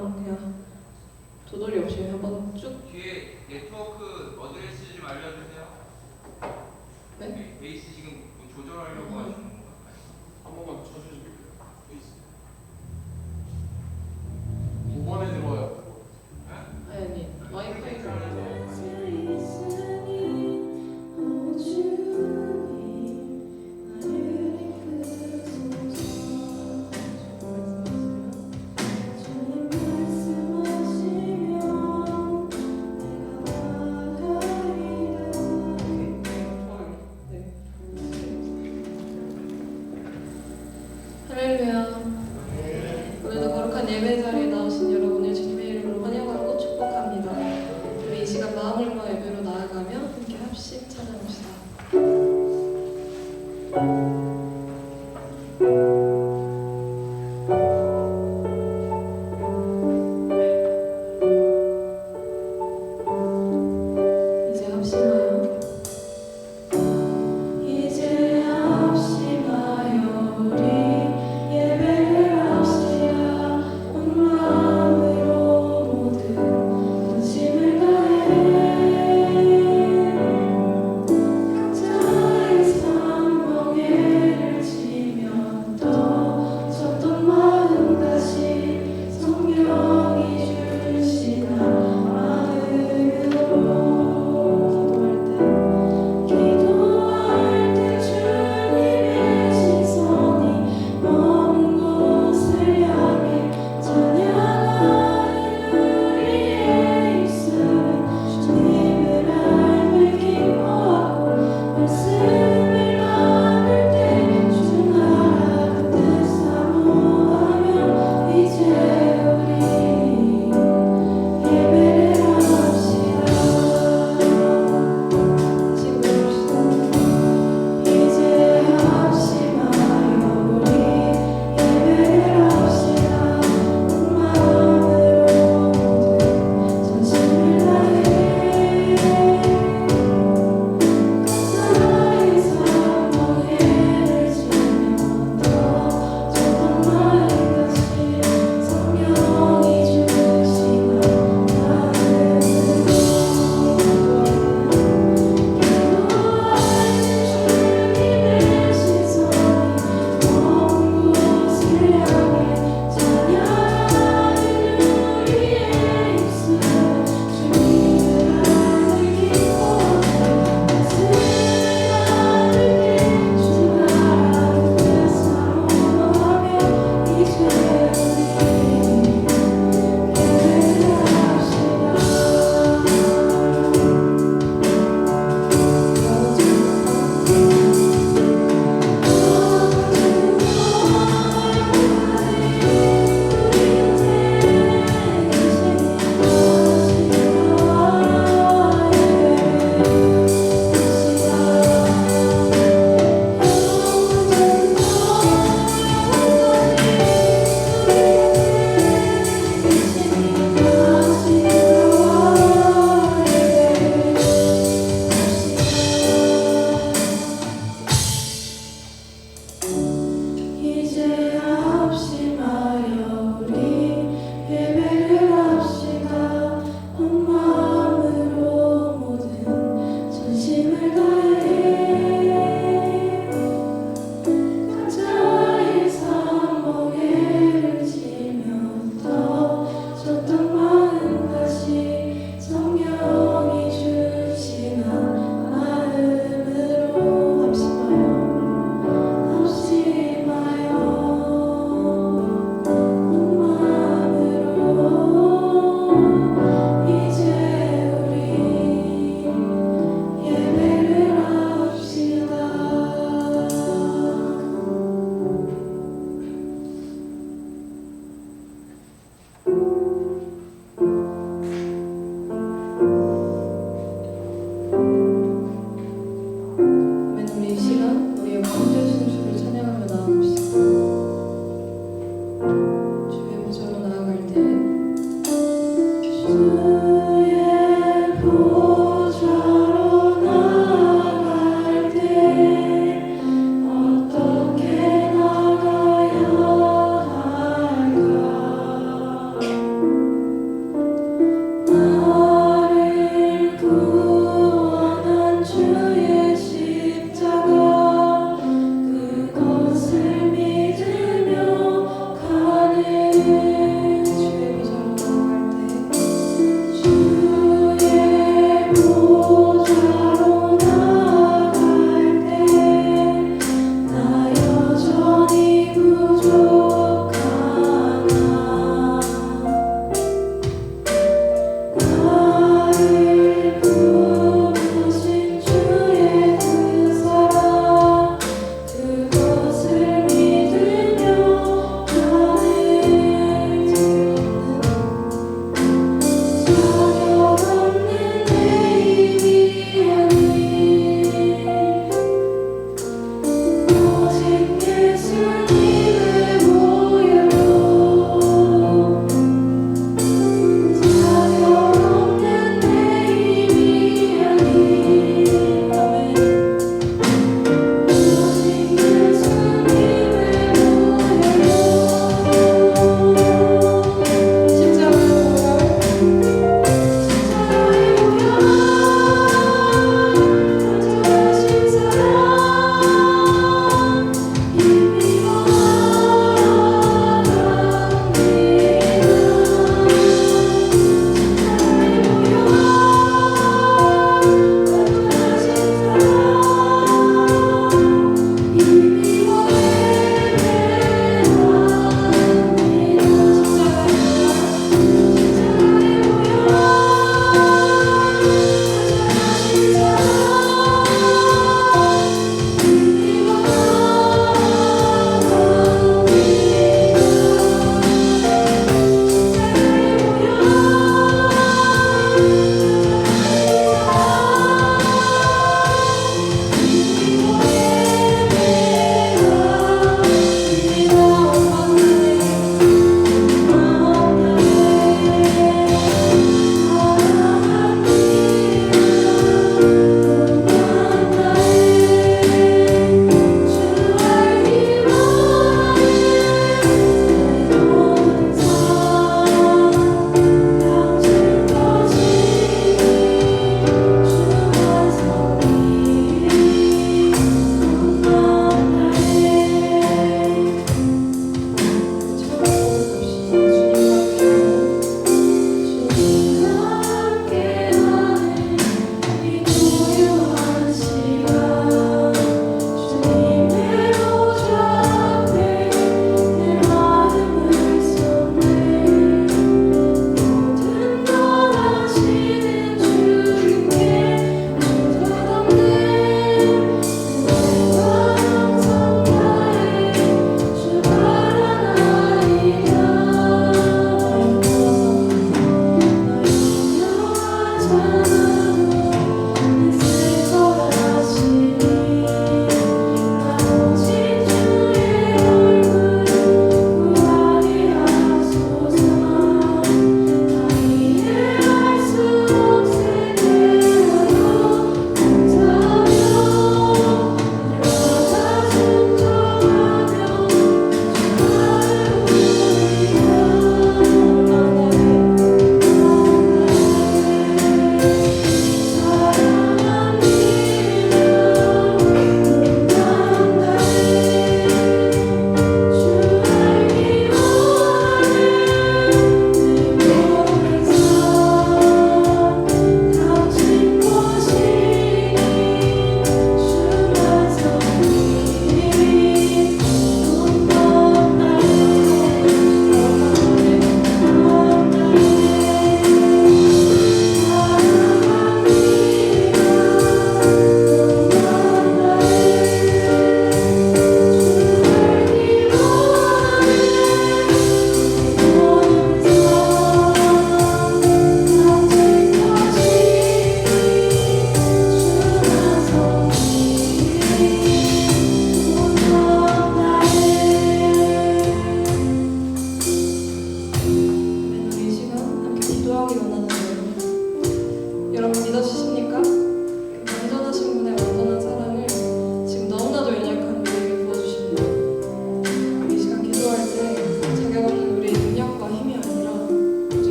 그냥 도돌이 없이 한번 쭉. 뒤에 네트워크 어드레스 좀 알려주세요. 네? 베이스 지금 뭐 조절하려고 하시는 건가? 한 번만 쳐주시면 베이스 5번에 들어와요. 아니 와이파이가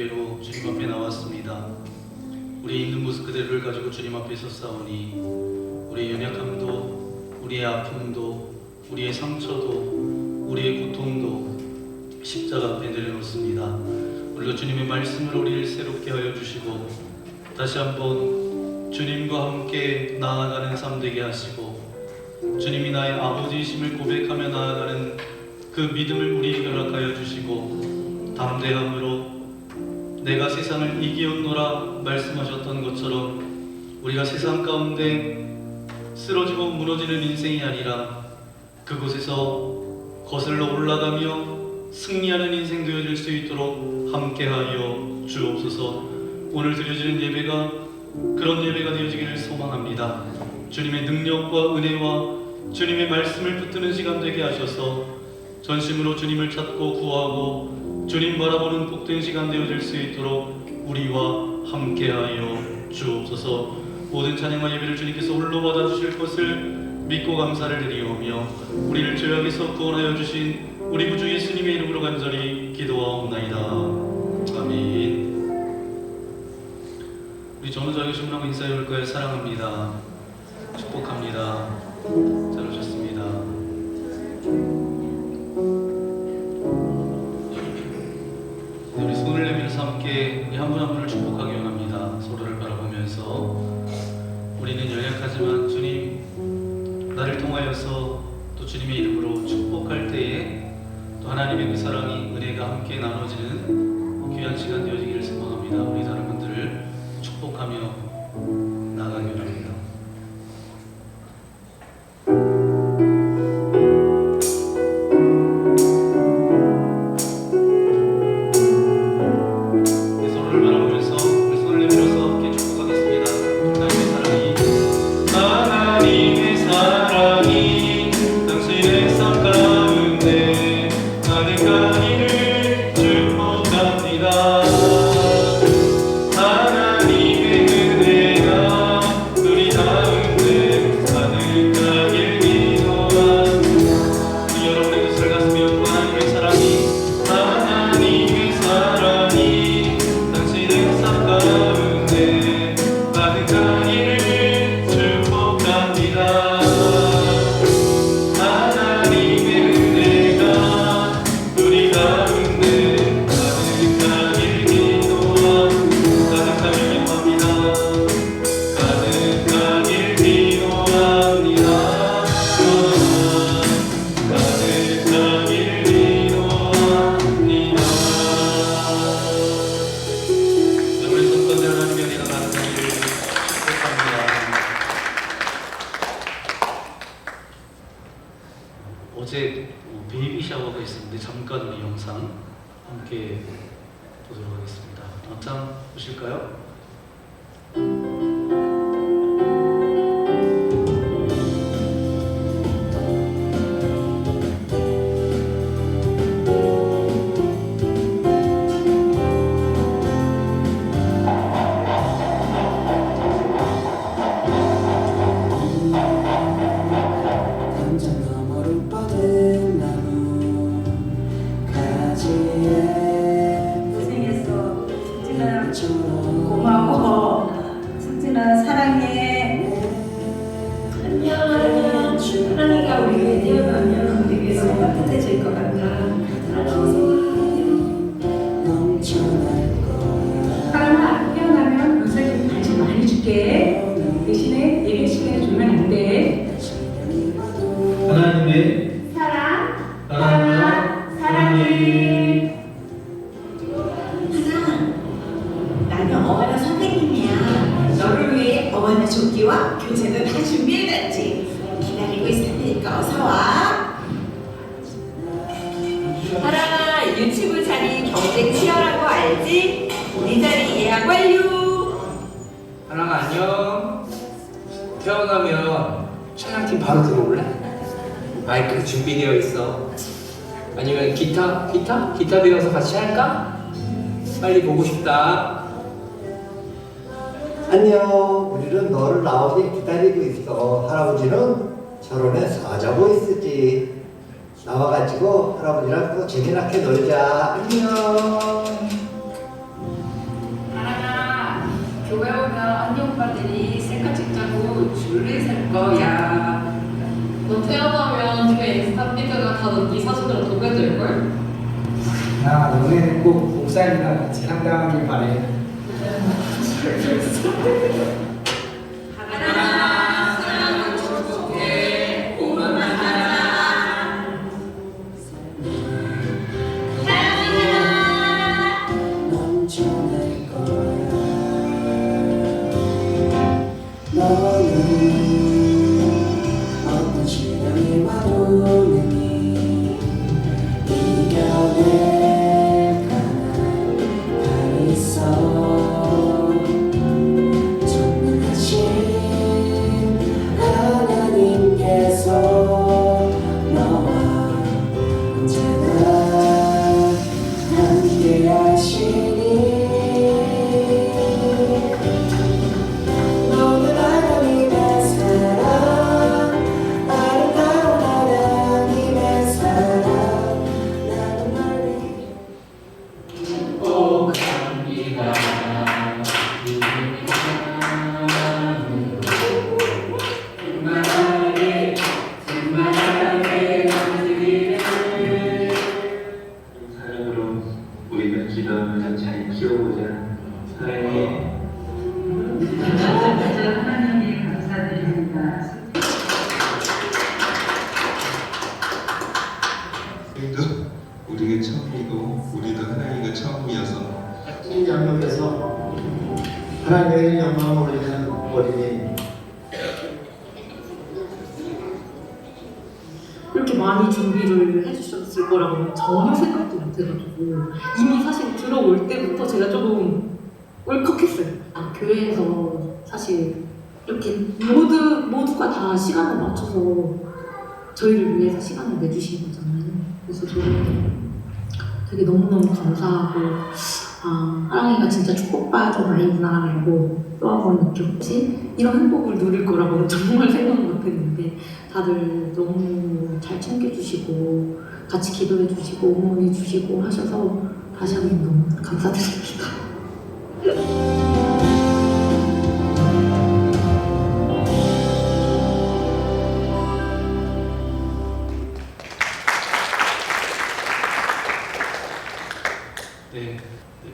예배로 주님 앞에 나왔습니다. 우리 있는 모습 그대로를 가지고 주님 앞에 섰사오니 우리의 연약함도, 우리의 아픔도, 우리의 상처도, 우리의 고통도 십자가 앞에 내려놓습니다. 우리가 주님의 말씀으로 우리를 새롭게 하여 주시고 다시 한번 주님과 함께 나아가는 삶 되게 하시고 주님이 나의 아버지이심을 고백하며 나아가는 그 믿음을 우리에게 허락하여 주시고 담대함으로 내가 세상을 이기었노라 말씀하셨던 것처럼 우리가 세상 가운데 쓰러지고 무너지는 인생이 아니라 그곳에서 거슬러 올라가며 승리하는 인생 되어질 수 있도록 함께하여 주옵소서. 오늘 드려지는 예배가 그런 예배가 되어지기를 소망합니다. 주님의 능력과 은혜와 주님의 말씀을 붙드는 시간 되게 하셔서 전심으로 주님을 찾고 구하고 주님 바라보는 복된 시간 되어질 수 있도록 우리와 함께하여 주옵소서. 모든 찬양과 예배를 주님께서 홀로 받아주실 것을 믿고 감사를 드리오며 우리를 죄악에서 구원하여 주신 우리 구주 예수님의 이름으로 간절히 기도하옵나이다. 아멘. 우리 전우자에게 주문하고 인사해 올 거예요. 사랑합니다. 축복합니다. 잘 오셨습니다. 우리 손을 내밀어서 함께 우리 한 분 한 분을 축복하기 원합니다. 서로를 바라보면서 우리는 연약하지만 주님 나를 통하여서 또 주님의 이름으로 축복할 때에 또 하나님의 그 사랑이 은혜가 함께 나눠지는 귀한 시간 되어지기를 소망합니다. 우리 다른 분들을 축복하며 나아가기 원합니다. 서로를 바라보면서 우리 손을 내밀어서 함께 축복하겠습니다. 하나님의 사랑이 당신의 삶 가운데 가득하기를 축복합니다. 하나님의 은혜가 우리 가운데 가득하길 기도합니다. 우리 여러분의 뜻을 가슴에 얹고 하나님의 사랑이 당신의 삶 가운데 가득하기를 축복합니다. 하나님의 은혜가 우리 가운데 가득하길 기도합니다. 가득하길 기도합니다. 가득하길 기도합니다. 우리 손가락에 하나님의 은혜가 가득하기를 축복합니다. 어제 베이비 샤워가 있었는데 잠깐 우리 영상 함께 보도록 하겠습니다. 영상 보실까요? 당장 너머로 뻗은 나무 가지에 고생했어. 승진아 고마워. 승진아 사랑해. 안녕. 사랑이가 우리 교회 뛰어가면 되게 너무 따뜻해질 것 같아. 넘쳐날 거야. 사랑아 태어나면 요새 관심 많이 줄게. 대신에 예배 시간에 주면 안 돼. 하나님의 사랑해. 나는 어머나 선생님이야. 너를 위해 어머니 조끼와 교재도 다 준비해놨지. 기다리고 있을 테니까 어서 와. 하랑아, 유치부 자리 경쟁 치열한 거 알지? 우리 자리 예약 완료. 하랑아 안녕. 태어나면 찬양팀 바로 들어올래? 마이크 준비되어 있어. 아니면 기타 배워서 같이 할까? 빨리 보고 싶다. 안녕. 우리는 너를 나오게 기다리고 있어. 할아버지는 결혼해 사자고 있었지. 나와가지고 할아버지랑 또 재미나게 놀자. 안녕. 사람들이 셀카 찍자고 줄을 설 거야. 너 태어나면 뒤에 인스타 피드가 다네 사진으로 도배될걸? 나 너네는 꼭 목사님이랑 같이 상담하길 바래. 하나, 사랑을 축복해. 오만 만나. 넘쳐날 거야. 너는 어떤 시련이 와도 능히 이겨낼 가난 있어. 전능하신 하나님께서 너와 언제나 함께 하시니 너는 하나님의 사랑, 아름다운 하나님의 사랑. 나는 널 축복합니다. 충만하게 충만하게 넘치기를. 사랑으로 우리가 기도하면서 잘 키워보자. 사랑해. 하나님께 감사드립니다. 우리도 우리가 처음이고 우리도 하나님과 처음이어서 이 양육에서 하나님의 영광을 올리는 어린이. 이렇게 많이 준비를 해주셨을 거라고는 전혀 생각도 못해가지고 이미 사실 들어올 때부터 제가 조금 울컥했어요. 아, 교회에서 사실 이렇게 모두가 다 시간을 맞춰서 저희를 위해서 시간을 내주신 거잖아요. 그래서 저는 되게 너무너무 감사하고 아, 하랑이가 진짜 축복받은 아이구나라고 또 한 번 느꼈지. 이런 행복을 누릴 거라고는 정말 생각 못했는데 다들 너무 잘 챙겨주시고 같이 기도해주시고 응원해주시고 하셔서 다시 한 번 너무 감사드립니다. 네,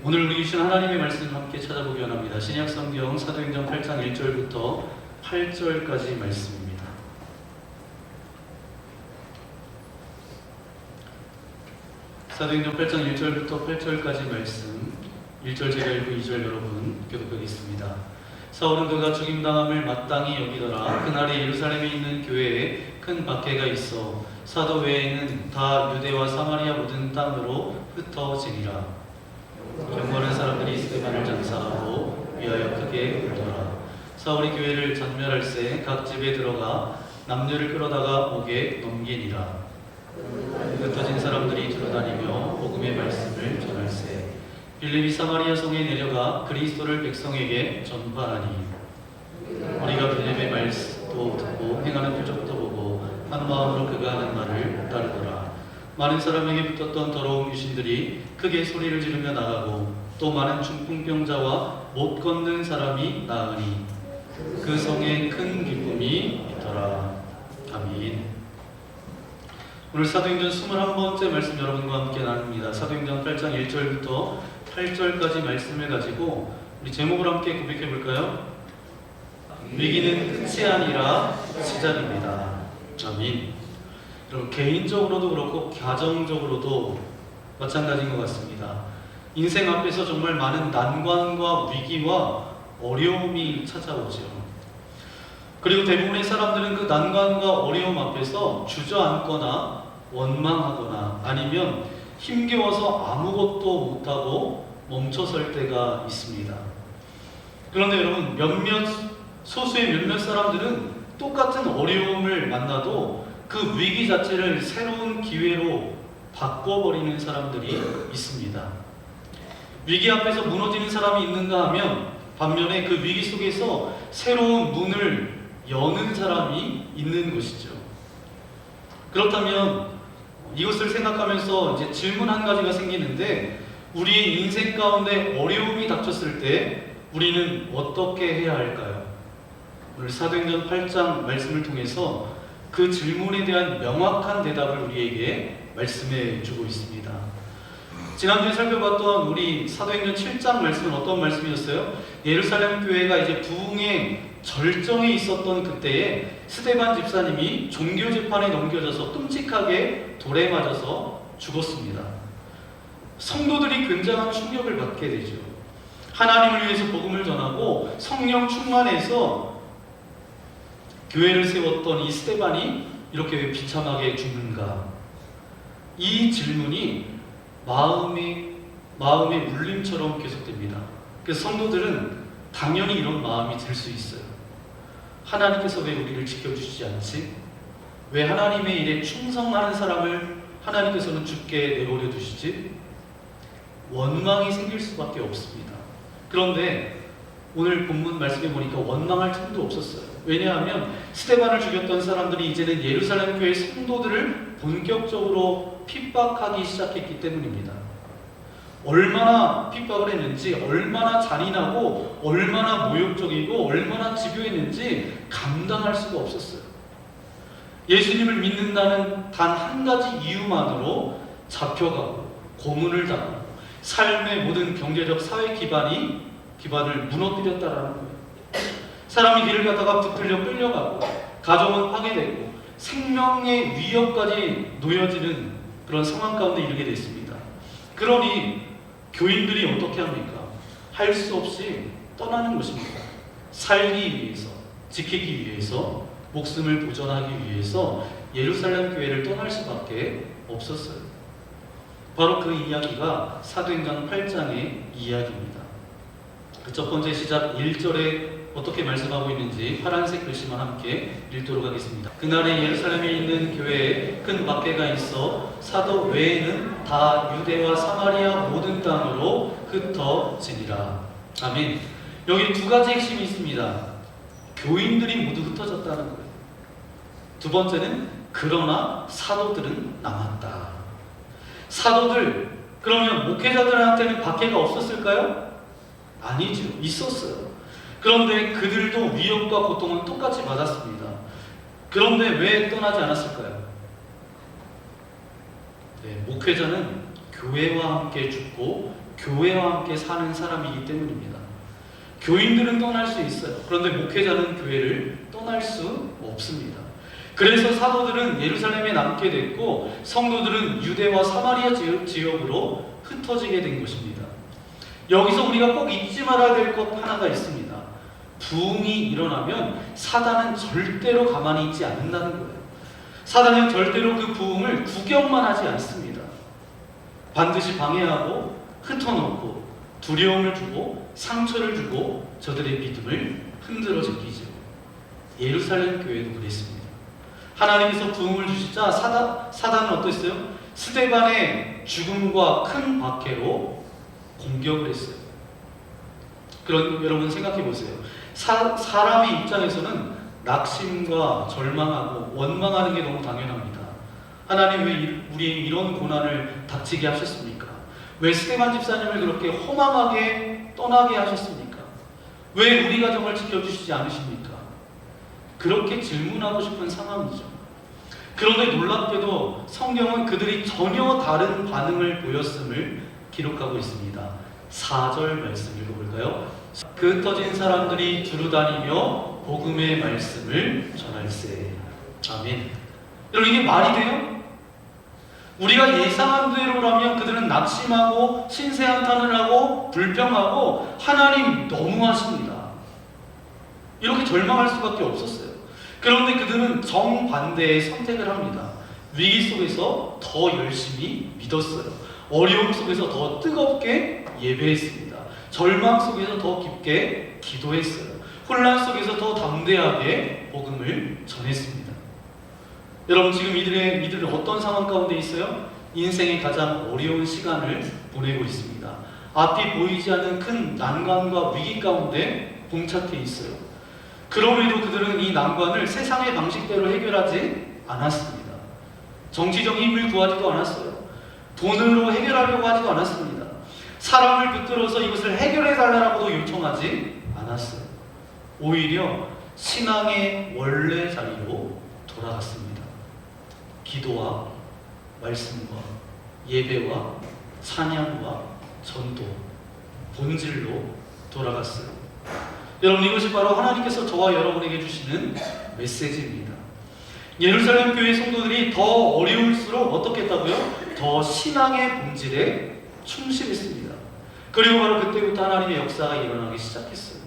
오늘 우리 주신 하나님의 말씀을 함께 찾아보기 원합니다. 신약 성경 사도행전 8장 1절부터 8절까지 말씀입니다. 사도행전 8장 1절부터 8절까지 말씀, 1절 제가 읽고 2절 여러분 교독하겠습니다. 사울은 그가 죽임당함을 마땅히 여기더라. 그날에 예루살렘에 있는 교회에 큰 박해가 있어 사도 외에는 다 유대와 사마리아 모든 땅으로 흩어지니라. 경건한 사람들이 스데반을 장사하고 위하여 크게 울더라. 사울이 교회를 전멸할새 각 집에 들어가 남녀를 끌어다가 목에 넘기니라. 흩어진 사람들이 두루다니며 복음의 말씀을 전할새 빌립이 사마리아 성에 내려가 그리스도를 백성에게 전파하니 우리가 빌립의 말씀도 듣고 행하는 표적도 보고 한 마음으로 그가 하는 말을 따르더라. 많은 사람에게 붙었던 더러운 귀신들이 크게 소리를 지르며 나가고 또 많은 중풍병자와 못 걷는 사람이 나으니 그 성에 큰 기쁨이 있더라. 아멘. 오늘 사도행전 21번째 말씀 여러분과 함께 나눕니다. 사도행전 8장 1절부터 8절까지 말씀을 가지고 우리 제목을 함께 고백해 볼까요? 위기는 끝이 아니라 시작입니다. 아멘. 여러분, 개인적으로도 그렇고 가정적으로도 마찬가지인 것 같습니다. 인생 앞에서 정말 많은 난관과 위기와 어려움이 찾아오죠. 그리고 대부분의 사람들은 그 난관과 어려움 앞에서 주저앉거나 원망하거나 아니면 힘겨워서 아무것도 못하고 멈춰설 때가 있습니다. 그런데 여러분, 소수의 몇몇 사람들은 똑같은 어려움을 만나도 그 위기 자체를 새로운 기회로 바꿔버리는 사람들이 있습니다. 위기 앞에서 무너지는 사람이 있는가 하면 반면에 그 위기 속에서 새로운 문을 여는 사람이 있는 것이죠. 그렇다면 이것을 생각하면서 이제 질문 한 가지가 생기는데, 우리의 인생 가운데 어려움이 닥쳤을 때 우리는 어떻게 해야 할까요? 오늘 사도행전 8장 말씀을 통해서 그 질문에 대한 명확한 대답을 우리에게 말씀해 주고 있습니다. 지난주에 살펴봤던 우리 사도행전 7장 말씀은 어떤 말씀이었어요? 예루살렘 교회가 이제 부흥의 절정에 있었던 그때에 스데반 집사님이 종교 재판에 넘겨져서 끔찍하게 돌에 맞아서 죽었습니다. 성도들이 굉장한 충격을 받게 되죠. 하나님을 위해서 복음을 전하고 성령 충만해서 교회를 세웠던 이 스데반이 이렇게 왜 비참하게 죽는가? 이 질문이 마음의 울림처럼 계속됩니다. 그래서 성도들은 당연히 이런 마음이 들 수 있어요. 하나님께서 왜 우리를 지켜주시지 않지? 왜 하나님의 일에 충성하는 사람을 하나님께서는 죽게 내버려 두시지? 원망이 생길 수밖에 없습니다. 그런데 오늘 본문 말씀에 보니까 원망할 틈도 없었어요. 왜냐하면 스데반을 죽였던 사람들이 이제는 예루살렘 교회 성도들을 본격적으로 핍박하기 시작했기 때문입니다. 얼마나 핍박을 했는지, 얼마나 잔인하고 얼마나 모욕적이고 얼마나 집요했는지 감당할 수가 없었어요. 예수님을 믿는다는 단 한 가지 이유만으로 잡혀가고 고문을 당하고 삶의 모든 경제적 사회 기반을 무너뜨렸다라는 거예요. 사람이 길을 가다가 붙들려 끌려가고 가정은 파괴되고 생명의 위협까지 놓여지는 그런 상황 가운데 이르게 됐습니다. 그러니 교인들이 어떻게 합니까? 할 수 없이 떠나는 것입니다. 살기 위해서, 지키기 위해서, 목숨을 보존하기 위해서 예루살렘 교회를 떠날 수밖에 없었어요. 바로 그 이야기가 사도행전 8장의 이야기입니다. 그 첫 번째 시작 1절에 어떻게 말씀하고 있는지 파란색 글씨만 함께 읽도록 하겠습니다. 그날에 예루살렘에 있는 교회에 큰 박해가 있어 사도 외에는 다 유대와 사마리아 모든 땅으로 흩어지니라. 아멘. 여기 두 가지 핵심이 있습니다. 교인들이 모두 흩어졌다는 거예요. 두 번째는 그러나 사도들은 남았다. 사도들, 그러면 목회자들한테는 박해가 없었을까요? 아니죠. 있었어요. 그런데 그들도 위협과 고통은 똑같이 받았습니다. 그런데 왜 떠나지 않았을까요? 네, 목회자는 교회와 함께 죽고 교회와 함께 사는 사람이기 때문입니다. 교인들은 떠날 수 있어요. 그런데 목회자는 교회를 떠날 수 없습니다. 그래서 사도들은 예루살렘에 남게 됐고 성도들은 유대와 사마리아 지역으로 흩어지게 된 것입니다. 여기서 우리가 꼭 잊지 말아야 될 것 하나가 있습니다. 부흥이 일어나면 사단은 절대로 가만히 있지 않는다는 거예요. 사단은 절대로 그 부흥을 구경만 하지 않습니다. 반드시 방해하고 흩어놓고 두려움을 주고 상처를 주고 저들의 믿음을 흔들어 제끼죠. 예루살렘 교회도 그랬습니다. 하나님께서 부흥을 주시자 사단은 어땠어요? 스데반의 죽음과 큰 박해로 공격을 했어요. 그럼 여러분 생각해 보세요. 사람의 입장에서는 낙심과 절망하고 원망하는 게 너무 당연합니다. 하나님 왜 우리의 이런 고난을 닥치게 하셨습니까? 왜 스데반 집사님을 그렇게 허망하게 떠나게 하셨습니까? 왜 우리 가정을 지켜주시지 않으십니까? 그렇게 질문하고 싶은 상황이죠. 그런데 놀랍게도 성경은 그들이 전혀 다른 반응을 보였음을 기록하고 있습니다. 4절 말씀 읽어볼까요? 그 흩어진 사람들이 두루다니며 복음의 말씀을 전할세. 아멘. 여러분 이게 말이 돼요? 우리가 예상한 대로라면 그들은 낙심하고 신세한탄을 하고 불평하고 하나님 너무하십니다. 이렇게 절망할 수밖에 없었어요. 그런데 그들은 정반대의 선택을 합니다. 위기 속에서 더 열심히 믿었어요. 어려움 속에서 더 뜨겁게 예배했습니다. 절망 속에서 더 깊게 기도했어요. 혼란 속에서 더 담대하게 복음을 전했습니다. 여러분 지금 이들은 어떤 상황 가운데 있어요? 인생의 가장 어려운 시간을 보내고 있습니다. 앞이 보이지 않는 큰 난관과 위기 가운데 봉착해 있어요. 그럼에도 그들은 이 난관을 세상의 방식대로 해결하지 않았습니다. 정치적 힘을 구하지도 않았어요. 돈으로 해결하려고 하지도 않았습니다. 사람을 붙들어서 이것을 해결해 달라고도 요청하지 않았어요. 오히려 신앙의 원래 자리로 돌아갔습니다. 기도와 말씀과 예배와 찬양과 전도, 본질로 돌아갔어요. 여러분, 이것이 바로 하나님께서 저와 여러분에게 주시는 메시지입니다. 예루살렘 교회 성도들이 더 어려울수록 어떻게 했다고요? 더 신앙의 본질에 충실했습니다. 그리고 바로 그때부터 하나님의 역사가 일어나기 시작했어요.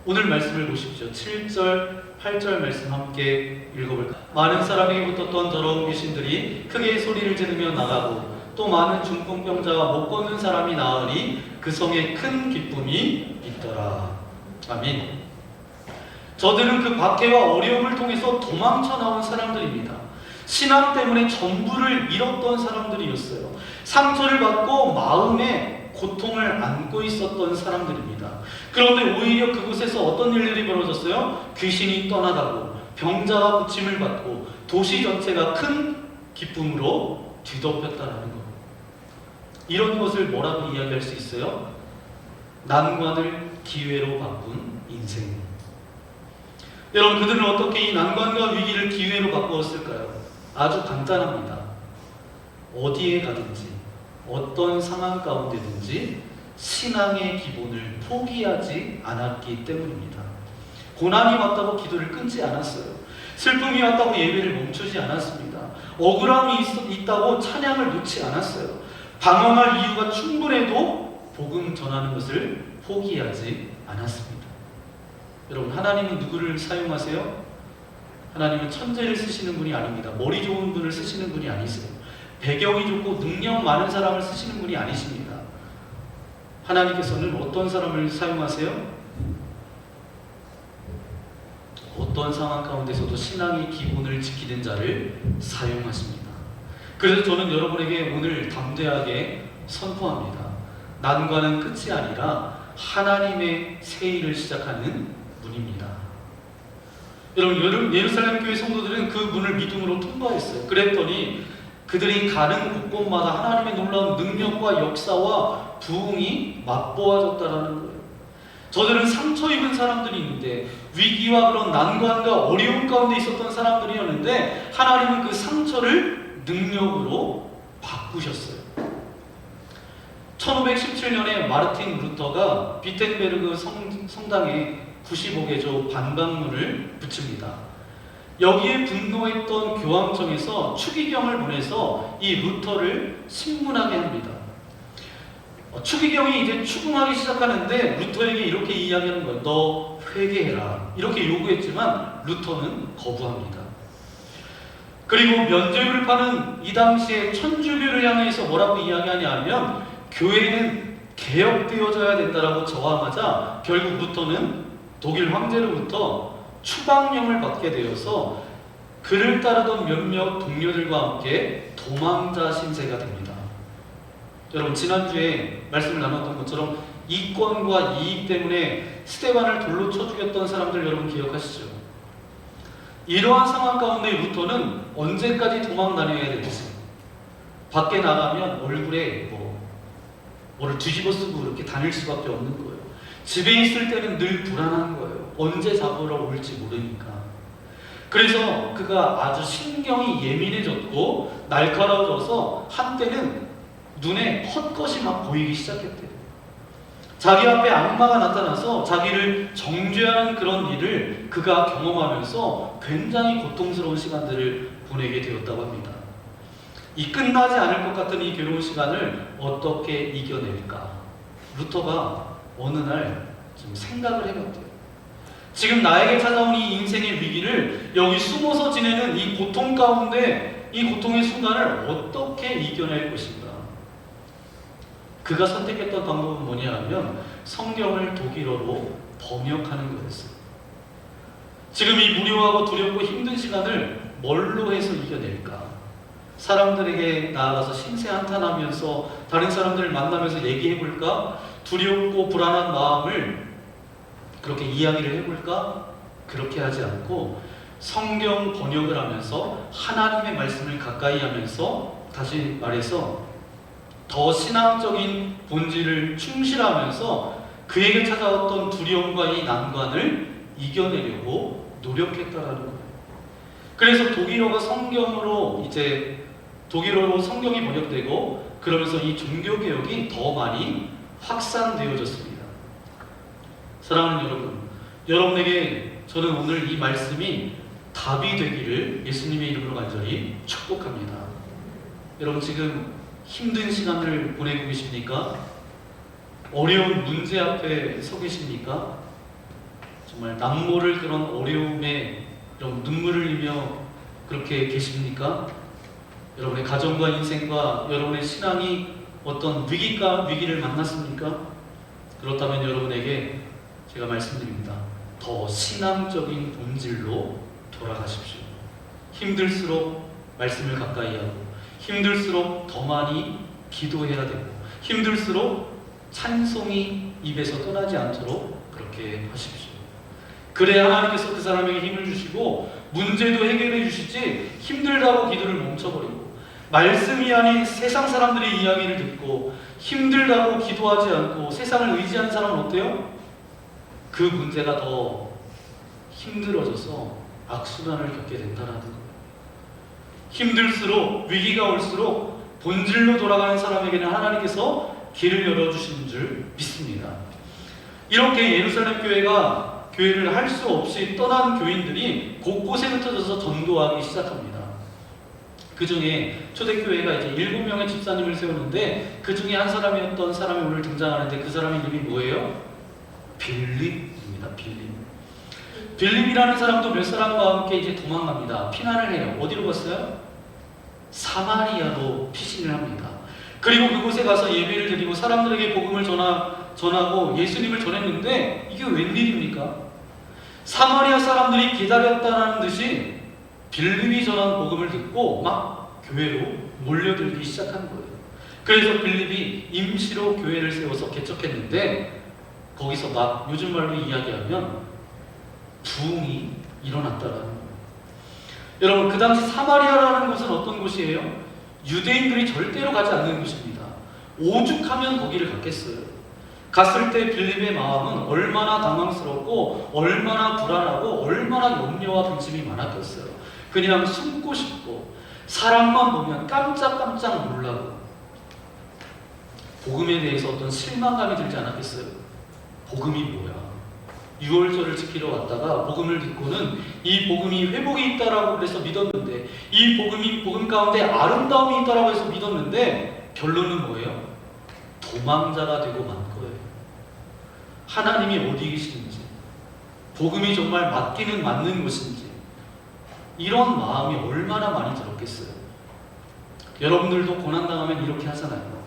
오늘 말씀을 보십시오. 7절, 8절 말씀 함께 읽어볼까요? 많은 사람에게 붙었던 더러운 귀신들이 크게 소리를 지르며 나가고 또 많은 중풍병자와 못 걷는 사람이 나으니 그 성에 큰 기쁨이 있더라. 아멘. 저들은 그 박해와 어려움을 통해서 도망쳐 나온 사람들입니다. 신앙 때문에 전부를 잃었던 사람들이었어요. 상처를 받고 마음에 고통을 안고 있었던 사람들입니다. 그런데 오히려 그곳에서 어떤 일들이 벌어졌어요? 귀신이 떠나가고 병자가 고침을 받고 도시 전체가 큰 기쁨으로 뒤덮였다는 것. 이런 것을 뭐라고 이야기할 수 있어요? 난관을 기회로 바꾼 인생. 여러분, 그들은 어떻게 이 난관과 위기를 기회로 바꾸었을까요? 아주 간단합니다. 어디에 가든지 어떤 상황 가운데든지 신앙의 기본을 포기하지 않았기 때문입니다. 고난이 왔다고 기도를 끊지 않았어요. 슬픔이 왔다고 예배를 멈추지 않았습니다. 억울함이 있다고 찬양을 놓지 않았어요. 방황할 이유가 충분해도 복음 전하는 것을 포기하지 않았습니다. 여러분, 하나님은 누구를 사용하세요? 하나님은 천재를 쓰시는 분이 아닙니다. 머리 좋은 분을 쓰시는 분이 아니세요. 배경이 좋고 능력 많은 사람을 쓰시는 분이 아니십니다. 하나님께서는 어떤 사람을 사용하세요? 어떤 상황 가운데서도 신앙의 기본을 지키는 자를 사용하십니다. 그래서 저는 여러분에게 오늘 담대하게 선포합니다. 난관은 끝이 아니라 하나님의 새 일을 시작하는 문입니다. 여러분, 예루살렘 교회 성도들은 그 문을 믿음으로 통과했어요. 그랬더니 그들이 가는 곳곳마다 하나님의 놀라운 능력과 역사와 부흥이 맛보아졌다라는 거예요. 저들은 상처 입은 사람들이 있는데, 위기와 그런 난관과 어려움 가운데 있었던 사람들이었는데, 하나님은 그 상처를 능력으로 바꾸셨어요. 1517년에 마르틴 루터가 비텐베르그 성당에 95개조 반박문을 붙입니다. 여기에 분노했던 교황청에서 추기경을 보내서 이 루터를 신문하게 합니다. 추기경이 이제 추궁하기 시작하는데 루터에게 이렇게 이야기하는 거예요. 너 회개해라. 이렇게 요구했지만 루터는 거부합니다. 그리고 면죄부를 파는 이 당시에 천주교를 향해서 뭐라고 이야기하냐면 교회는 개혁되어져야 된다라고 저항하자 결국 루터는 독일 황제로부터 추방령을 받게 되어서 그를 따르던 몇몇 동료들과 함께 도망자 신세가 됩니다. 여러분, 지난주에 말씀을 나눴던 것처럼 이권과 이익 때문에 스테반을 돌로 쳐 죽였던 사람들 여러분 기억하시죠? 이러한 상황 가운데 루터는 언제까지 도망 다녀야 될지, 밖에 나가면 얼굴에 뭐를 뒤집어 쓰고 이렇게 다닐 수밖에 없는 거예요. 집에 있을 때는 늘 불안한 거예요. 언제 잡으러 올지 모르니까. 그래서 그가 아주 신경이 예민해졌고 날카로워져서 한때는 눈에 헛것이 막 보이기 시작했대요. 자기 앞에 악마가 나타나서 자기를 정죄하는 그런 일을 그가 경험하면서 굉장히 고통스러운 시간들을 보내게 되었다고 합니다. 이 끝나지 않을 것 같은 이 괴로운 시간을 어떻게 이겨낼까? 루터가 어느 날 좀 생각을 해봤대요. 지금 나에게 찾아온 이 인생의 위기를 여기 숨어서 지내는 이 고통 가운데 이 고통의 순간을 어떻게 이겨낼 것인가? 그가 선택했던 방법은 뭐냐면 성경을 독일어로 번역하는 거였어요. 지금 이 무료하고 두렵고 힘든 시간을 뭘로 해서 이겨낼까? 사람들에게 나아가서 신세 한탄하면서 다른 사람들을 만나면서 얘기해볼까? 두렵고 불안한 마음을 그렇게 이야기를 해볼까? 그렇게 하지 않고 성경 번역을 하면서 하나님의 말씀을 가까이 하면서, 다시 말해서 더 신앙적인 본질을 충실하면서 그에게 찾아왔던 두려움과 이 난관을 이겨내려고 노력했다라는 거예요. 그래서 독일어가 성경으로 이제 독일어로 성경이 번역되고 그러면서 이 종교개혁이 더 많이 확산되어졌습니다. 사랑하는 여러분, 여러분에게 저는 오늘 이 말씀이 답이 되기를 예수님의 이름으로 간절히 축복합니다. 여러분 지금 힘든 시간을 보내고 계십니까? 어려운 문제 앞에 서 계십니까? 정말 남모를 그런 어려움에 이런 눈물을 흘리며 그렇게 계십니까? 여러분의 가정과 인생과 여러분의 신앙이 어떤 위기를 만났습니까? 그렇다면 여러분에게 제가 말씀드립니다. 더 신앙적인 본질로 돌아가십시오. 힘들수록 말씀을 가까이 하고 힘들수록 더 많이 기도해야 되고 힘들수록 찬송이 입에서 떠나지 않도록 그렇게 하십시오. 그래야 하나님께서 그 사람에게 힘을 주시고 문제도 해결해 주시지 힘들다고 기도를 멈춰버리고 말씀이 아닌 세상 사람들의 이야기를 듣고 힘들다고 기도하지 않고 세상을 의지하는 사람은 어때요? 그 문제가 더 힘들어져서 악순환을 겪게 된다는 거예요. 힘들수록 위기가 올수록 본질로 돌아가는 사람에게는 하나님께서 길을 열어주시는 줄 믿습니다. 이렇게 예루살렘 교회를 할 수 없이 떠난 교인들이 곳곳에 흩어져서 전도하기 시작합니다. 그 중에 초대교회가 이제 7명의 집사님을 세우는데 그 중에 한 사람이었던 사람이 오늘 등장하는데 그 사람의 이름이 뭐예요? 빌립입니다. 빌립이라는 사람도 몇 사람과 함께 이제 도망갑니다. 피난을 해요. 어디로 갔어요? 사마리아로 피신을 합니다. 그리고 그곳에 가서 예배를 드리고 사람들에게 복음을 전하고 예수님을 전했는데 이게 웬일입니까? 사마리아 사람들이 기다렸다는 듯이 빌립이 전한 복음을 듣고 막 교회로 몰려들기 시작한 거예요. 그래서 빌립이 임시로 교회를 세워서 개척했는데 거기서 막 요즘 말로 이야기하면 부흥이 일어났다라는 거예요. 여러분 그 당시 사마리아라는 곳은 어떤 곳이에요? 유대인들이 절대로 가지 않는 곳입니다. 오죽하면 거기를 갔겠어요. 갔을 때 빌립의 마음은 얼마나 당황스럽고 얼마나 불안하고 얼마나 염려와 근심이 많았겠어요. 그냥 숨고 싶고 사람만 보면 깜짝깜짝 놀라고 복음에 대해서 어떤 실망감이 들지 않았겠어요? 복음이 뭐야? 6월절을 지키러 왔다가 복음을 듣고는 이 복음이 회복이 있다라고 그래서 믿었는데 이 복음 가운데 아름다움이 있다라고 해서 믿었는데 결론은 뭐예요? 도망자가 되고 만 거예요. 하나님이 어디 계시는지 복음이 정말 맞기는 맞는 것인지 이런 마음이 얼마나 많이 들었겠어요. 여러분들도 고난당하면 이렇게 하잖아요.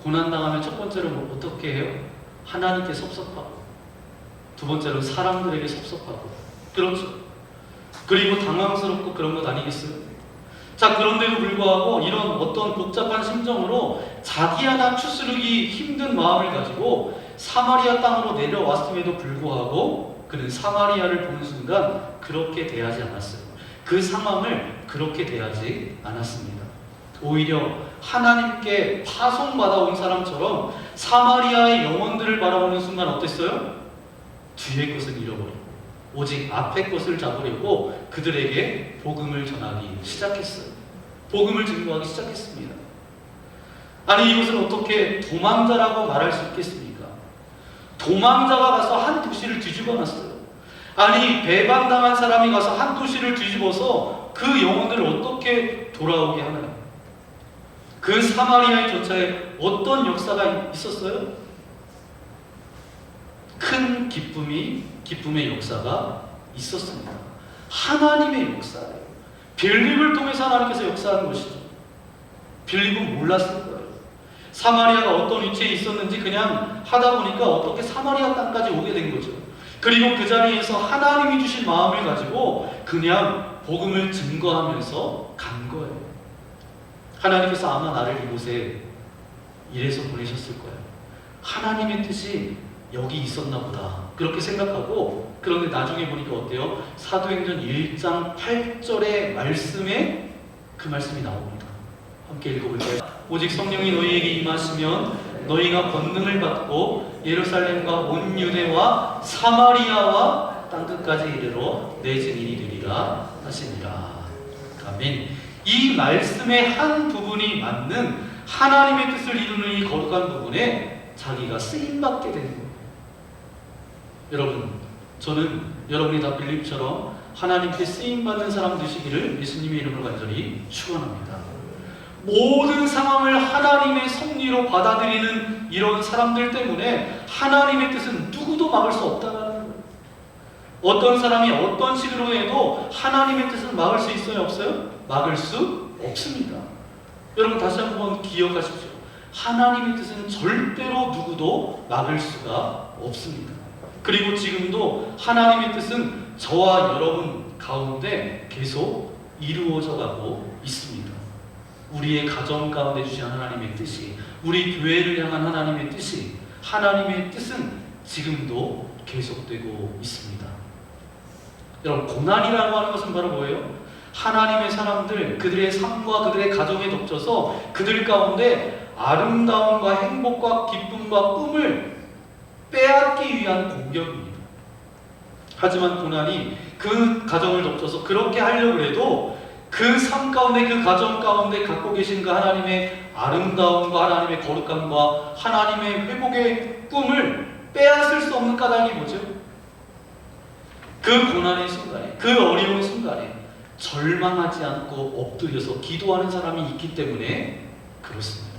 고난당하면 첫 번째로 어떻게 해요? 하나님께 섭섭하고 두 번째로 사람들에게 섭섭하고 그렇죠. 그리고 당황스럽고 그런 것 아니겠어요? 자, 그런데도 불구하고 이런 어떤 복잡한 심정으로 자기 하나 추스르기 힘든 마음을 가지고 사마리아 땅으로 내려왔음에도 불구하고 그는 사마리아를 보는 순간 그렇게 대하지 않았어요. 그 상황을 그렇게 대하지 않았습니다. 오히려 하나님께 파송받아온 사람처럼 사마리아의 영혼들을 바라보는 순간 어땠어요? 뒤의 것을 잃어버리고 오직 앞의 것을 잡으려고 그들에게 복음을 전하기 시작했어요. 복음을 증거하기 시작했습니다. 아니 이것을 어떻게 도망자라고 말할 수 있겠습니까? 도망자가 가서 한 도시를 뒤집어 놨어요. 아니 배반당한 사람이 가서 한 도시를 뒤집어서 그 영혼들을 어떻게 돌아오게 하나요? 그 사마리아의 조차에 어떤 역사가 있었어요? 큰 기쁨의 역사가 있었습니다. 하나님의 역사예요. 빌립을 통해서 하나님께서 역사하는 것이죠. 빌립은 몰랐을 거예요. 사마리아가 어떤 위치에 있었는지 그냥 하다 보니까 어떻게 사마리아 땅까지 오게 된 거죠. 그리고 그 자리에서 하나님이 주신 마음을 가지고 그냥 복음을 증거하면서 간 거예요. 하나님께서 아마 나를 이곳에 이래서 보내셨을 거예요. 하나님의 뜻이 여기 있었나 보다 그렇게 생각하고 그런데 나중에 보니까 어때요? 사도행전 1장 8절의 말씀에 그 말씀이 나옵니다. 함께 읽어볼까요? 오직 성령이 너희에게 임하시면 너희가 권능을 받고 예루살렘과 온 유대와 사마리아와 땅끝까지 이르러 내 증인이 되리라 하시니라. 아멘. 이 말씀의 한 부분이 맞는 하나님의 뜻을 이루는 이 거룩한 부분에 자기가 쓰임받게 되는 거예요. 여러분, 저는 여러분이 다 빌립처럼 하나님께 쓰임받는 사람 되시기를 예수님의 이름으로 간절히 축원합니다. 모든 상황을 하나님의 섭리로 받아들이는 이런 사람들 때문에 하나님의 뜻은 누구도 막을 수 없다는 거예요. 어떤 사람이 어떤 식으로 해도 하나님의 뜻은 막을 수 있어요? 없어요? 막을 수 없습니다. 여러분 다시 한번 기억하십시오. 하나님의 뜻은 절대로 누구도 막을 수가 없습니다. 그리고 지금도 하나님의 뜻은 저와 여러분 가운데 계속 이루어져 가고 있습니다. 우리의 가정 가운데 주신 하나님의 뜻이, 우리 교회를 향한 하나님의 뜻이, 하나님의 뜻은 지금도 계속되고 있습니다. 여러분, 고난이라고 하는 것은 바로 뭐예요? 하나님의 사람들, 그들의 삶과 그들의 가정에 덮쳐서 그들 가운데 아름다움과 행복과 기쁨과 꿈을 빼앗기 위한 공격입니다. 하지만 고난이 그 가정을 덮쳐서 그렇게 하려고 해도 그 삶 가운데, 그 가정 가운데 갖고 계신 그 하나님의 아름다움과 하나님의 거룩함과 하나님의 회복의 꿈을 빼앗을 수 없는 까닭이 뭐죠? 그 고난의 순간에, 그 어려운 순간에 절망하지 않고 엎드려서 기도하는 사람이 있기 때문에 그렇습니다.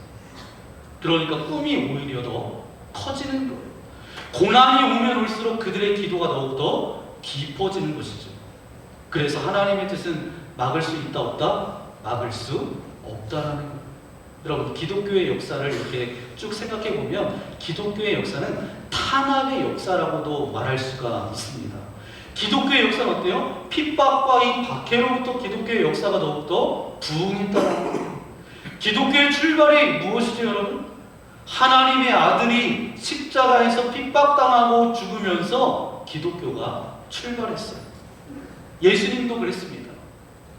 그러니까 꿈이 오히려 더 커지는 거예요. 고난이 오면 올수록 그들의 기도가 더욱더 깊어지는 것이죠. 그래서 하나님의 뜻은 막을 수 있다 없다? 막을 수 없다라는 거예요. 여러분, 기독교의 역사를 이렇게 쭉 생각해 보면 기독교의 역사는 탄압의 역사라고도 말할 수가 있습니다. 기독교의 역사는 어때요? 핍박과 이 박해로부터 기독교의 역사가 더욱더 부흥했다는 거예요. 기독교의 출발이 무엇이죠, 여러분? 하나님의 아들이 십자가에서 핍박당하고 죽으면서 기독교가 출발했어요. 예수님도 그랬습니다.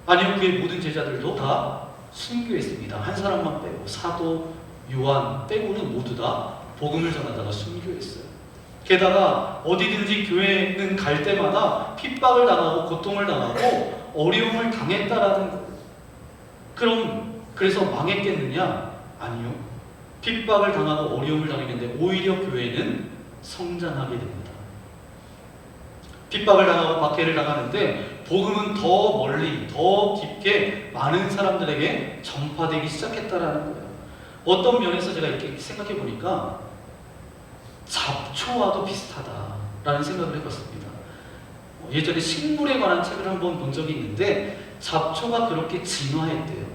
아니요, 그의 모든 제자들도 다 순교했습니다. 한 사람만 빼고, 사도 요한 빼고는 모두 다 복음을 전하다가 순교했어요. 게다가 어디든지 교회는 갈 때마다 핍박을 당하고 고통을 당하고 어려움을 당했다라는 거예요. 그럼 그래서 망했겠느냐? 아니요. 핍박을 당하고 어려움을 당했는데 오히려 교회는 성장하게 됩니다. 핍박을 당하고 박해를 당하는데 복음은 더 멀리, 더 깊게 많은 사람들에게 전파되기 시작했다라는 거예요. 어떤 면에서 제가 이렇게 생각해 보니까 잡초와도 비슷하다라는 생각을 해봤습니다. 예전에 식물에 관한 책을 한번 본 적이 있는데 잡초가 그렇게 진화했대요.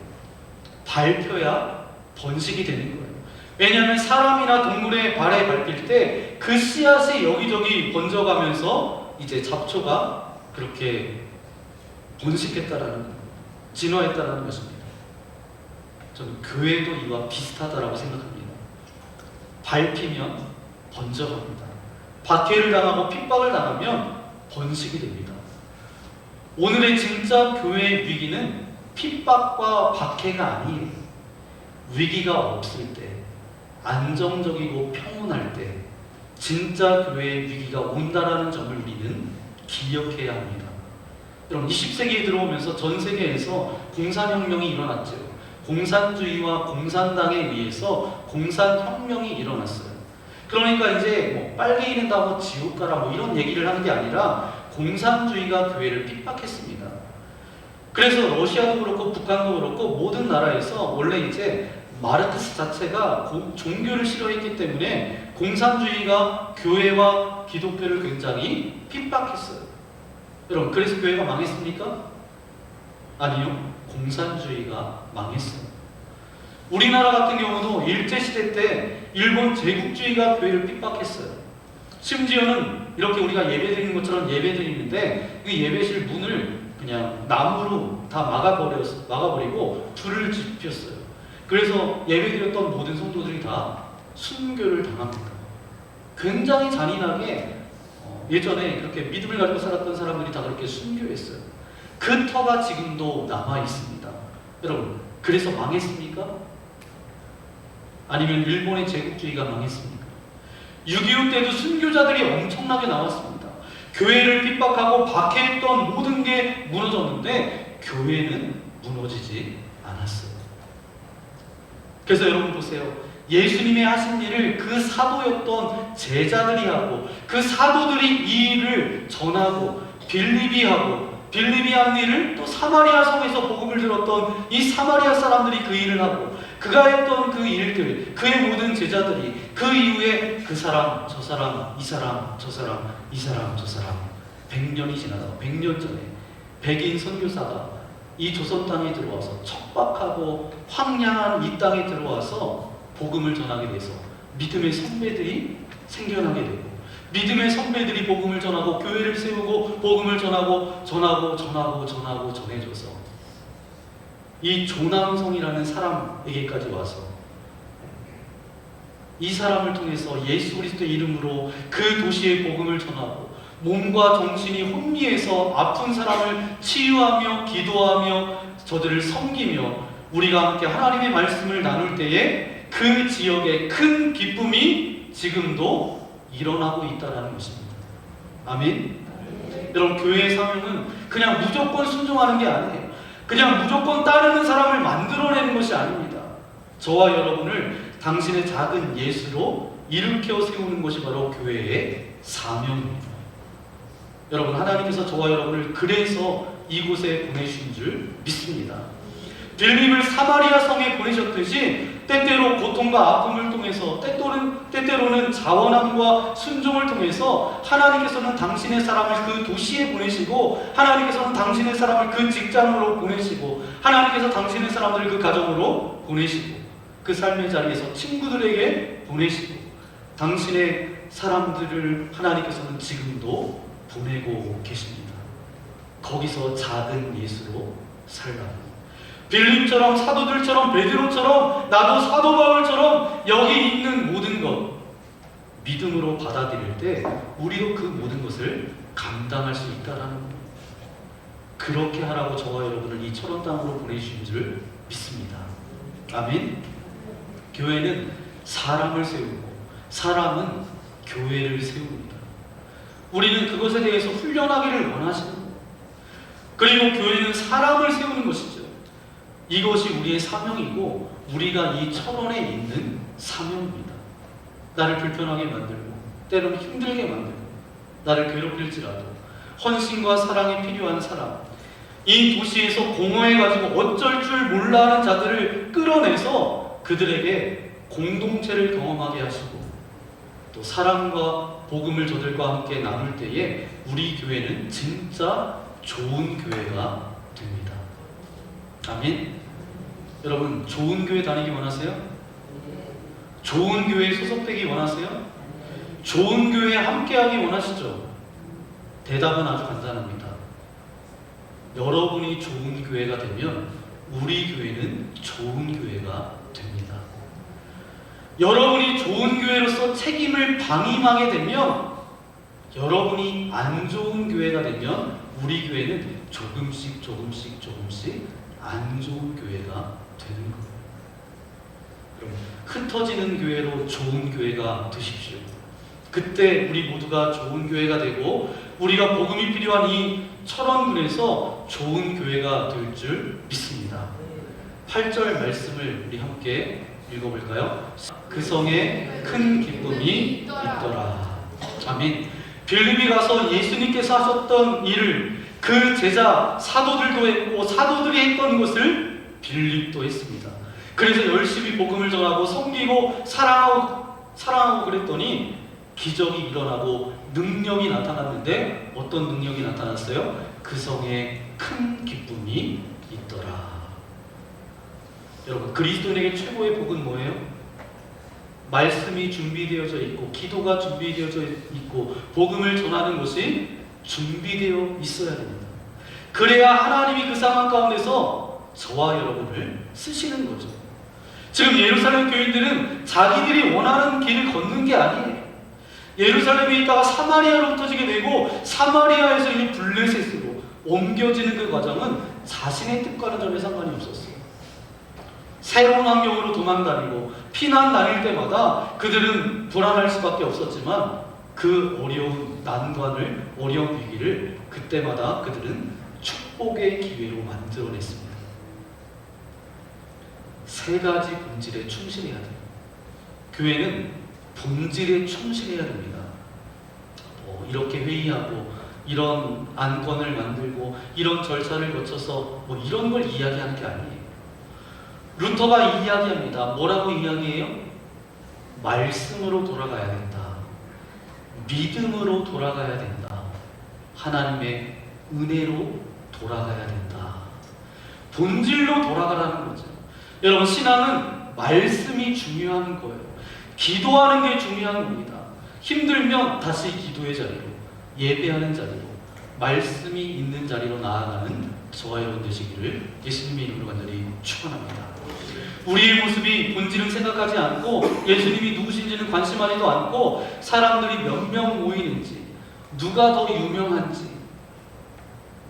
밟혀야 번식이 되는 거예요. 왜냐하면 사람이나 동물의 발에 밟힐 때 그 씨앗이 여기저기 번져가면서 이제 잡초가 그렇게 번식했다라는 거예요. 진화했다라는 것입니다. 저는 교회도 이와 비슷하다라고 생각합니다. 밟히면 번져갑니다. 박해를 당하고 핍박을 당하면 번식이 됩니다. 오늘의 진짜 교회의 위기는 핍박과 박해가 아니에요. 위기가 없을 때, 안정적이고 평온할 때 진짜 교회의 위기가 온다라는 점을 우리는 기억해야 합니다. 여러분, 20세기에 들어오면서 전 세계에서 공산혁명이 일어났죠. 공산주의와 공산당에 의해서 공산혁명이 일어났어요. 그러니까 이제 뭐 빨개 있는다, 뭐 지옥 가라, 뭐 이런 얘기를 하는 게 아니라 공산주의가 교회를 핍박했습니다. 그래서 러시아도 그렇고 북한도 그렇고 모든 나라에서 원래 이제 마르크스 자체가 종교를 싫어했기 때문에 공산주의가 교회와 기독교를 굉장히 핍박했어요. 여러분, 그래서 교회가 망했습니까? 아니요. 공산주의가 망했어요. 우리나라 같은 경우도 일제시대 때 일본 제국주의가 교회를 핍박했어요. 심지어는 이렇게 우리가 예배드리는 것처럼 예배드리는데 그 예배실 문을 그냥 나무로 다 막아버리고 불을 지폈어요. 그래서 예배드렸던 모든 성도들이 다 순교를 당합니다. 굉장히 잔인하게 예전에 그렇게 믿음을 가지고 살았던 사람들이 다 그렇게 순교했어요. 그 터가 지금도 남아 있습니다. 여러분, 그래서 망했습니까? 아니면 일본의 제국주의가 망했습니까? 6.25 때도 순교자들이 엄청나게 나왔습니다. 교회를 핍박하고 박해했던 모든 게 무너졌는데 교회는 무너지지 않았어요. 그래서 여러분 보세요. 예수님의 하신 일을 그 사도였던 제자들이 하고 그 사도들이 이 일을 전하고 빌립이 하고 빌립이 한 일을 또 사마리아 성에서 복음을 들었던 이 사마리아 사람들이 그 일을 하고 그가 했던 그 일들, 그의 모든 제자들이 그 이후에 그 사람, 저 사람, 이 사람, 저 사람, 이 사람, 저 사람 100년이 지나서 100년 전에 백인 선교사가 이 조선 땅에 들어와서 척박하고 황량한 이 땅에 들어와서 복음을 전하게 돼서 믿음의 선배들이 생겨나게 되고 믿음의 선배들이 복음을 전하고 교회를 세우고 복음을 전하고 전해줘서 이 조남성이라는 사람에게까지 와서 이 사람을 통해서 예수 그리스도의 이름으로 그 도시의 복음을 전하고 몸과 정신이 혼미해서 아픈 사람을 치유하며 기도하며 저들을 섬기며 우리가 함께 하나님의 말씀을 나눌 때에 그 지역에 큰 기쁨이 지금도 일어나고 있다는 것입니다. 아멘? 여러분, 교회의 사명은 그냥 무조건 순종하는 게 아니에요. 그냥 무조건 따르는 사람을 만들어내는 것이 아닙니다. 저와 여러분을 당신의 작은 예수로 일으켜 세우는 것이 바로 교회의 사명입니다. 여러분, 하나님께서 저와 여러분을 그래서 이곳에 보내신 줄 믿습니다. 빌립을 사마리아 성에 보내셨듯이 때때로 고통과 아픔을 통해서 때때로는 자원함과 순종을 통해서 하나님께서는 당신의 사람을 그 도시에 보내시고 하나님께서는 당신의 사람을 그 직장으로 보내시고 하나님께서 당신의 사람들을 그 가정으로 보내시고 그 삶의 자리에서 친구들에게 보내시고 당신의 사람들을 하나님께서는 지금도 보내고 계십니다. 거기서 작은 예수로 살라고. 빌립처럼 사도들처럼 베드로처럼 나도 사도 바울처럼 여기 있는 모든 것 믿음으로 받아들일 때 우리도 그 모든 것을 감당할 수 있다라는 겁니다. 그렇게 하라고 저와 여러분을 이 철원 땅으로 보내주신 줄 믿습니다. 아멘. 교회는 사람을 세우고 사람은 교회를 세웁니다. 우리는 그것에 대해서 훈련하기를 원하시는 거예요. 그리고 교회는 사람을 세우는 것이죠. 이것이 우리의 사명이고 우리가 이 철원에 있는 사명입니다. 나를 불편하게 만들고 때로는 힘들게 만들고 나를 괴롭힐지라도 헌신과 사랑이 필요한 사람, 이 도시에서 공허해가지고 어쩔 줄 몰라 하는 자들을 끌어내서 그들에게 공동체를 경험하게 하시고 또 사랑과 복음을 저들과 함께 나눌 때에 우리 교회는 진짜 좋은 교회가 됩니다. 아멘. 여러분, 좋은 교회 다니기 원하세요? 좋은 교회에 소속되기 원하세요? 좋은 교회에 함께하기 원하시죠? 대답은 아주 간단합니다. 여러분이 좋은 교회가 되면 우리 교회는 좋은 교회가 됩니다. 여러분이 좋은 교회로서 책임을 방임하게 되면 여러분이 안 좋은 교회가 되면 우리 교회는 조금씩 안 좋은 교회가 되는 거예요. 여러분, 흩어지는 교회로 좋은 교회가 되십시오. 그때 우리 모두가 좋은 교회가 되고 우리가 복음이 필요한 이 철원군에서 좋은 교회가 될 줄 믿습니다. 8절 말씀을 우리 함께 읽어볼까요? 그 성에 큰 기쁨이 있더라. 아멘. 빌립이 가서 예수님께서 하셨던 일을 그 제자 사도들도 했고 사도들이 했던 것을 빌립도 했습니다. 그래서 열심히 복음을 전하고 섬기고 사랑하고 그랬더니 기적이 일어나고 능력이 나타났는데 어떤 능력이 나타났어요? 그 성에 큰 기쁨이 있더라. 여러분, 그리스도인에게 최고의 복은 뭐예요? 말씀이 준비되어져 있고 기도가 준비되어져 있고 복음을 전하는 것이 준비되어 있어야 됩니다. 그래야 하나님이 그 상황 가운데서 저와 여러분을 쓰시는 거죠. 지금 예루살렘 교인들은 자기들이 원하는 길을 걷는 게 아니에요. 예루살렘에 있다가 사마리아로 흩어지게 되고 사마리아에서 이제 블레셋으로 옮겨지는 그 과정은 자신의 뜻과는 전혀 상관이 없었어요. 새로운 환경으로 도망다니고 피난 다닐 때마다 그들은 불안할 수밖에 없었지만 그 어려운 난관을, 어려운 위기를 그때마다 그들은 축복의 기회로 만들어냈습니다. 세 가지 본질에 충실해야 돼요. 교회는 본질에 충실해야 됩니다. 이렇게 회의하고 이런 안건을 만들고 이런 절차를 거쳐서 이런 걸 이야기하는 게 아니에요. 루터가 이야기합니다. 뭐라고 이야기해요? 말씀으로 돌아가야 된다. 믿음으로 돌아가야 된다. 하나님의 은혜로 돌아가야 된다. 본질로 돌아가라는 거죠. 여러분, 신앙은 말씀이 중요한 거예요. 기도하는 게 중요한 겁니다. 힘들면 다시 기도의 자리로, 예배하는 자리로, 말씀이 있는 자리로 나아가는 저와 여러분 되시기를 예수님의 이름으로 간절히 축원합니다. 우리의 모습이 본질은 생각하지 않고 예수님이 누구신지는 관심하지도 않고 사람들이 몇 명 모이는지, 누가 더 유명한지,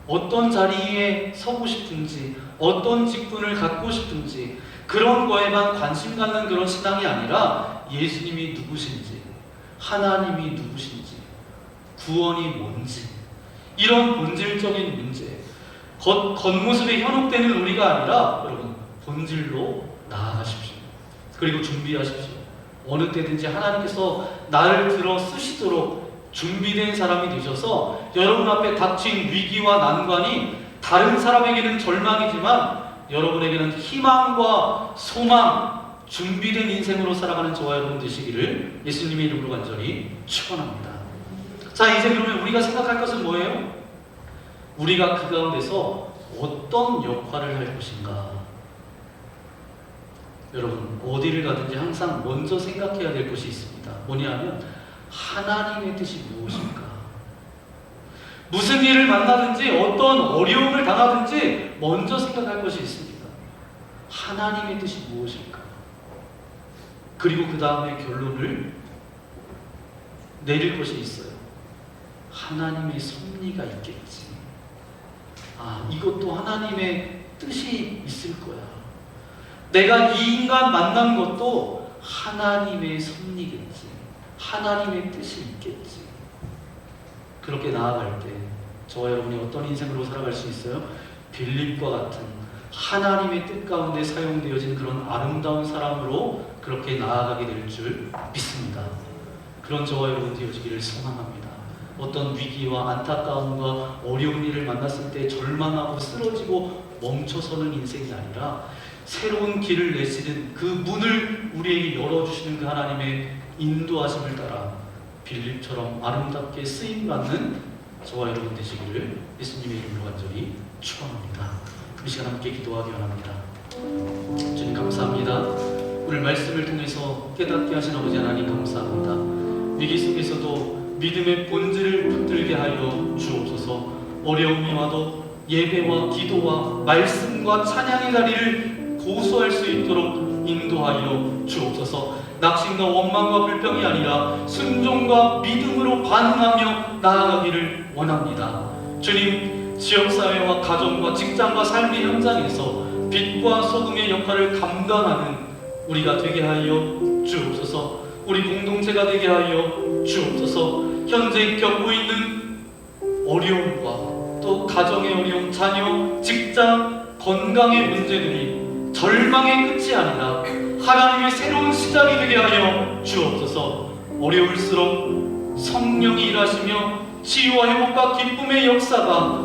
어떤 자리에 서고 싶은지, 어떤 직분을 갖고 싶은지 그런 거에만 관심 갖는 그런 신앙이 아니라 예수님이 누구신지, 하나님이 누구신지, 구원이 뭔지, 이런 본질적인 문제, 겉모습에 현혹되는 우리가 아니라 여러분 본질로 나아가십시오. 그리고 준비하십시오. 어느 때든지 하나님께서 나를 들어 쓰시도록 준비된 사람이 되셔서 여러분 앞에 닥친 위기와 난관이 다른 사람에게는 절망이지만 여러분에게는 희망과 소망, 준비된 인생으로 살아가는 저와 여러분 되시기를 예수님의 이름으로 간절히 축원합니다. 자, 이제 그러면 우리가 생각할 것은 뭐예요? 우리가 그 가운데서 어떤 역할을 할 것인가? 여러분, 어디를 가든지 항상 먼저 생각해야 될 것이 있습니다. 뭐냐면 하나님의 뜻이 무엇일까? 무슨 일을 만나든지 어떤 어려움을 당하든지 먼저 생각할 것이 있습니다. 하나님의 뜻이 무엇일까? 그리고 그 다음에 결론을 내릴 것이 있어요. 하나님의 섭리가 있겠지. 이것도 하나님의 뜻이 있을 거야. 내가 이 인간 만난 것도 하나님의 섭리겠지. 하나님의 뜻이 있겠지. 그렇게 나아갈 때 저와 여러분이 어떤 인생으로 살아갈 수 있어요? 빌립과 같은 하나님의 뜻 가운데 사용되어진 그런 아름다운 사람으로 그렇게 나아가게 될 줄 믿습니다. 그런 저와 여러분 되어지기를 소망합니다. 어떤 위기와 안타까움과 어려운 일을 만났을 때 절망하고 쓰러지고 멈춰서는 인생이 아니라 새로운 길을 내시는 그 문을 우리에게 열어주시는 그 하나님의 인도하심을 따라 빌립처럼 아름답게 쓰임받는 저와 여러분 되시기를 예수님의 이름으로 간절히 축원합니다. 이 시간 함께 기도하기 원합니다. 주님 감사합니다. 오늘 말씀을 통해서 깨닫게 하신 아버지 하나님 감사합니다. 위기 속에서도 믿음의 본질을 붙들게 하여 주옵소서. 어려움이 와도 예배와 기도와 말씀과 찬양의 자리를 고수할 수 있도록 인도하여 주옵소서. 낙심과 원망과 불평이 아니라 순종과 믿음으로 반응하며 나아가기를 원합니다. 주님, 지역사회와 가정과 직장과 삶의 현장에서 빛과 소금의 역할을 감당하는 우리가 되게 하여 주옵소서. 우리 공동체가 되게 하여 주옵소서. 현재 겪고 있는 어려움과 또 가정의 어려움, 자녀, 직장, 건강의 문제들이 절망의 끝이 아니라 하나님의 새로운 시작이 되게 하여 주옵소서. 어려울수록 성령이 일하시며 치유와 회복과 기쁨의 역사가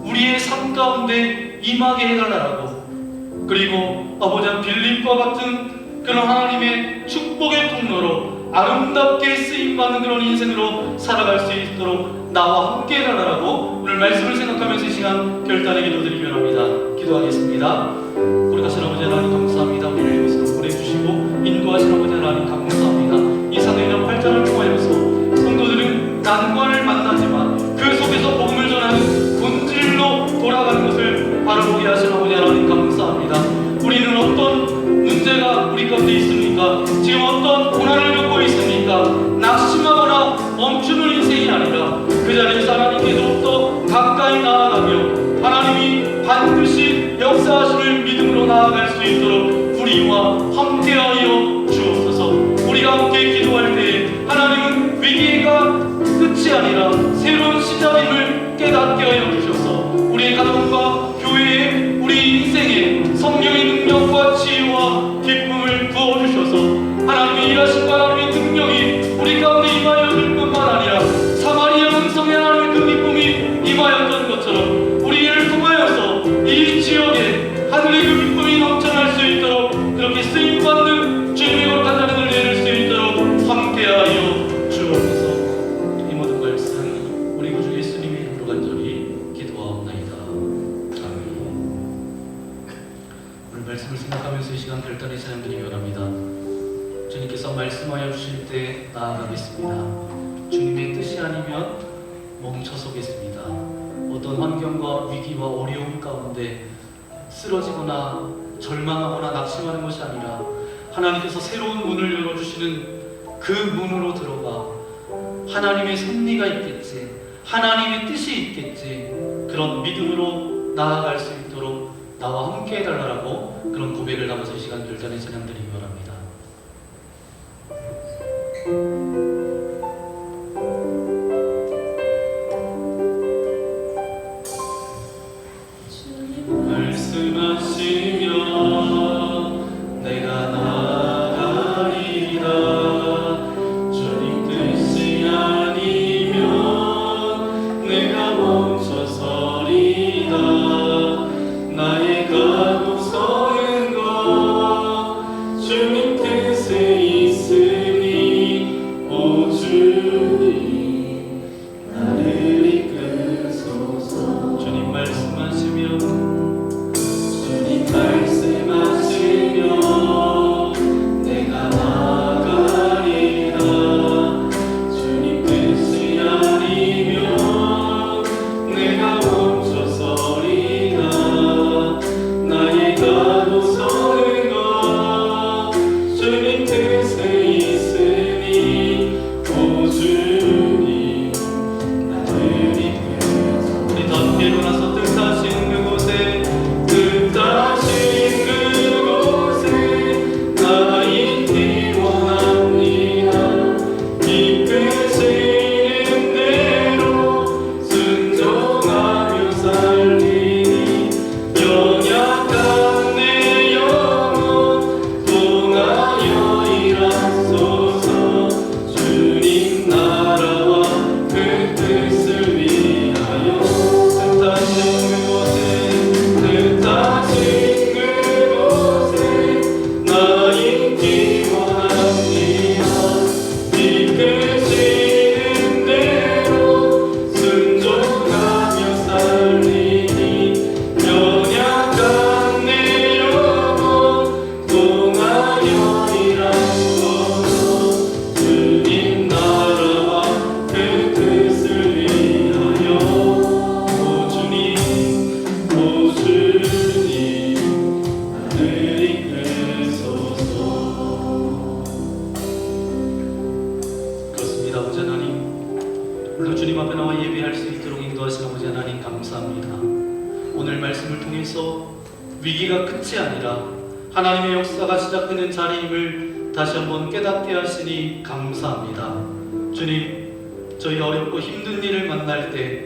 우리의 삶 가운데 임하게 해달라고, 그리고 아버지 빌립과 같은 그런 하나님의 축복의 통로로 아름답게 쓰임받는 그런 인생으로 살아갈 수 있도록 나와 함께 해달라고 오늘 말씀을 생각하면서 이 시간 결단의 기도드리기 원합니다. 기도하겠습니다. 우리 가신 아버지 하나님 감사합니다. 우리를 이곳으로 보내주시고 인도하신 아버지 하나님 감사합니다. 이 사도행전 8장을 통하여서 성도들은 난관을 만나지만 그 속에서 복음을 전하는 본질로 돌아가는 것을 바라보게 하신 아버지 하나님 감사합니다. 우리는 어떤 문제가 우리 가운데 있습니까? 지금 어떤 고난을 겪고 있습니까? 낙심하거나 멈추는 인생이 아니라 그 자리에서 하나님께 더욱더 가까이 나아가며 하나님이 반드시 역사하심을 믿음으로 나아갈 수 있도록 우리와 함께하여 주옵소서. 우리가 함께 기도할 때 하나님은 위기가 깨닫게 하여 주셔서 우리의 가정과 교회에 우리 인생에 성령의 능력과 지혜와 기쁨을 부어주셔서 하나님의 일하심과 하나님의 능력이 우리 가운데 임하여 줄 뿐만 아니라 사마리아 음성의 하나님의 그 기쁨이 임하였던 것처럼 우리를 통하여서 이 지역에 하늘의 그 기쁨이 넘쳐날 수 있도록 그렇게 쓰임받는 주님의 거룩한 자녀들 내릴 수 있도록 함께하여 주옵소서. 이 모든 말씀 우리 구주 예수님의 이름으로 간절히 기도하옵나이다. 아멘. 오늘 말씀을 생각하면서 이 시간 별단의 찬양드리기 원합니다. 주님께서 말씀하여 주실 때 나아가겠습니다. 주님의 뜻이 아니면 멈춰서겠습니다. 어떤 환경과 위기와 어려움 가운데 쓰러지거나 절망하거나 낙심하는 것이 아니라 하나님께서 새로운 문을 열어주시는 그 문으로 들어가 하나님의 섭리가 있겠지, 하나님의 뜻이 있겠지, 그런 믿음으로 나아갈 수 있도록 나와 함께 해달라고 그런 고백을 담아서 이 시간 별단의 찬양드리기 원합니다. 말씀하시며 내가 나아가리라. 주님 뜻이 아니면 내가 멈춰서리라. 나의 가고 서는 것 주님 뜻에 있으니 오 주님 나를 이끄소서. 주님 말씀하시며 말씀하시며 내가 나아가리라. 주님 뜻이 아니면 내가 멈춰서리라. 나의 가도 서는 것 주님 뜻에 있으니 오 주님 나를 이끌소서. 우리 다 함께 일어나서 뜻하신 그곳에 뜻하신 그곳에 나 있기 원합니다. 이끄시는 대로 순종하며 살리니 연약한 내 영혼 통하여 일하소서. 주님 나라와 그 뜻을 위하여 뜻하신 그곳에 나 있기 원합니다. 이끄시는 대로 순종하며 살리니 연약한 내 영혼 통하여 일하소서. 주님 나라와 그 뜻을 위하여 오 주님 오 주님 나를 이끌소서. 그렇습니다. 아버지 하나님, 물론 주님 앞에 나와 예배할 수 있도록 인도하신 아버지 하나님 감사합니다. 오늘 말씀을 통해서 위기가 끝이 아니라 하나님의 역사가 시작되는 자리임을 다시 한번 깨닫게 하시니 감사합니다. 주님, 저희 어렵고 힘든 일을 만날 때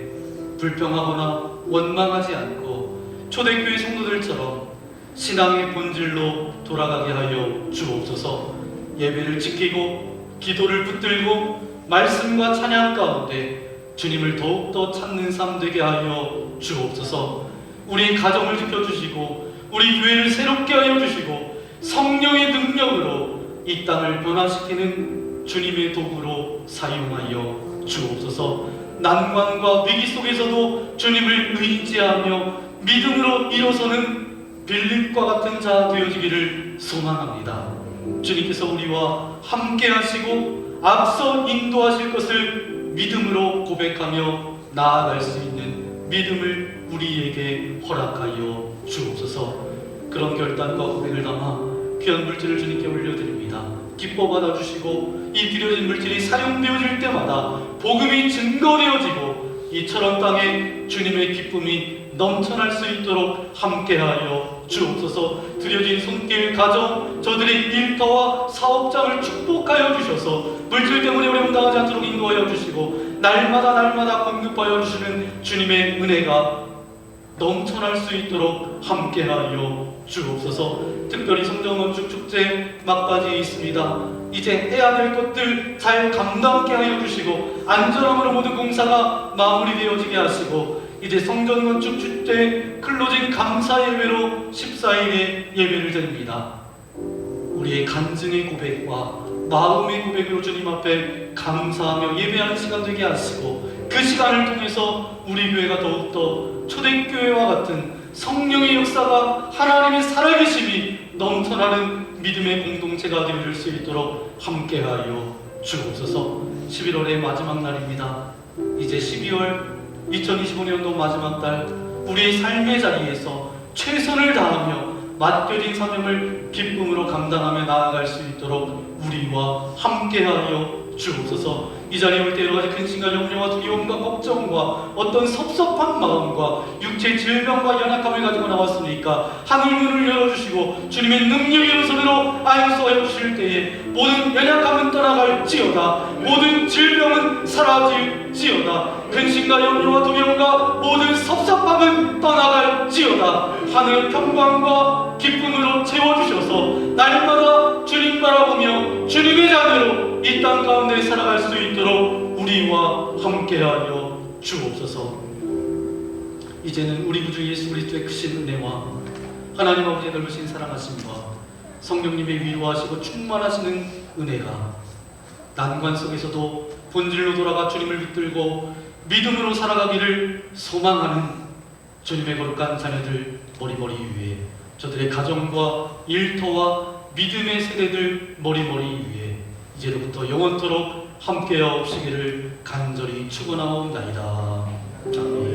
불평하거나 원망하지 않고 초대교회 성도들처럼 신앙의 본질로 돌아가게 하여 주옵소서. 예배를 지키고 기도를 붙들고 말씀과 찬양 가운데 주님을 더욱더 찾는 삶 되게 하여 주옵소서. 우리 가정을 지켜주시고 우리 교회를 새롭게 하여 주시고 성령의 능력으로 이 땅을 변화시키는 주님의 도구로 사용하여 주옵소서. 난관과 위기 속에서도 주님을 의지하며 믿음으로 일어서는 빌립과 같은 자 되어지기를 소망합니다. 주님께서 우리와 함께 하시고 앞서 인도하실 것을 믿음으로 고백하며 나아갈 수 있는 믿음을 우리에게 허락하여 주옵소서. 그런 결단과 고백을 담아 귀한 물질을 주님께 올려드립니다. 기뻐 받아주시고 이 드려진 물질이 사용되어질 때마다 복음이 증거되어지고 이처럼 땅에 주님의 기쁨이 넘쳐날 수 있도록 함께하여 주옵소서. 드려진 손길, 가정, 저들의 일터와 사업장을 축복하여 주셔서 물질 때문에 어려움 당하지 않도록 인도하여 주시고 날마다 공급하여 주시는 주님의 은혜가 넘쳐날 수 있도록 함께하여 주옵소서. 특별히 성전건축 축제 막바지에 있습니다. 이제 해야 될 것들 잘 감당하게 하여 주시고 안전함으로 모든 공사가 마무리되어지게 하시고 이제 성전건축 축제 클로징 감사 예배로 14일에 예배를 드립니다. 우리의 간증의 고백과 마음의 고백으로 주님 앞에 감사하며 예배하는 시간 되게 하시고 그 시간을 통해서 우리 교회가 더욱더 초대교회와 같은 성령의 역사가 하나님의 살아계심이 넘쳐나는 믿음의 공동체가 되어줄 수 있도록 함께하여 주옵소서. 11월의 마지막 날입니다. 이제 12월 2025년도 마지막 달 우리의 삶의 자리에서 최선을 다하며 맡겨진 사명을 기쁨으로 감당하며 나아갈 수 있도록 우리와 함께하여 주옵소서. 이 자리에 올 때 여러 가지 근심과 염려와 두려움과 걱정과 어떤 섭섭한 마음과 육체 질병과 연약함을 가지고 나왔으니까 하늘 문을 열어주시고 주님의 능력의 손으로 안수하여 주실 때에 모든 연약함은 떠나갈지어다, 모든 질병은 사라질지어다, 근심과 염려와 두려움과 모든 섭섭함은 떠나갈지어다. 하늘의 평강과 기쁨으로 채워주셔서 날마다 주님 바라보며 주님의 자녀로 이 땅 가운데 살아갈 수 있도록 우리와 함께하여 주옵소서. 이제는 우리 구주 예수 그리스도의 크신 은혜와 하나님 아버지의 넓으신 사랑하심과 성령님의 위로하시고 충만하시는 은혜가 난관 속에서도 본질로 돌아가 주님을 붙들고 믿음으로 살아가기를 소망하는 주님의 거룩한 자녀들 머리머리 위에, 저들의 가정과 일터와 믿음의 세대들 머리머리 위에 이제로부터 영원토록 함께하옵시기를 간절히 축원하옵나이다. 아멘.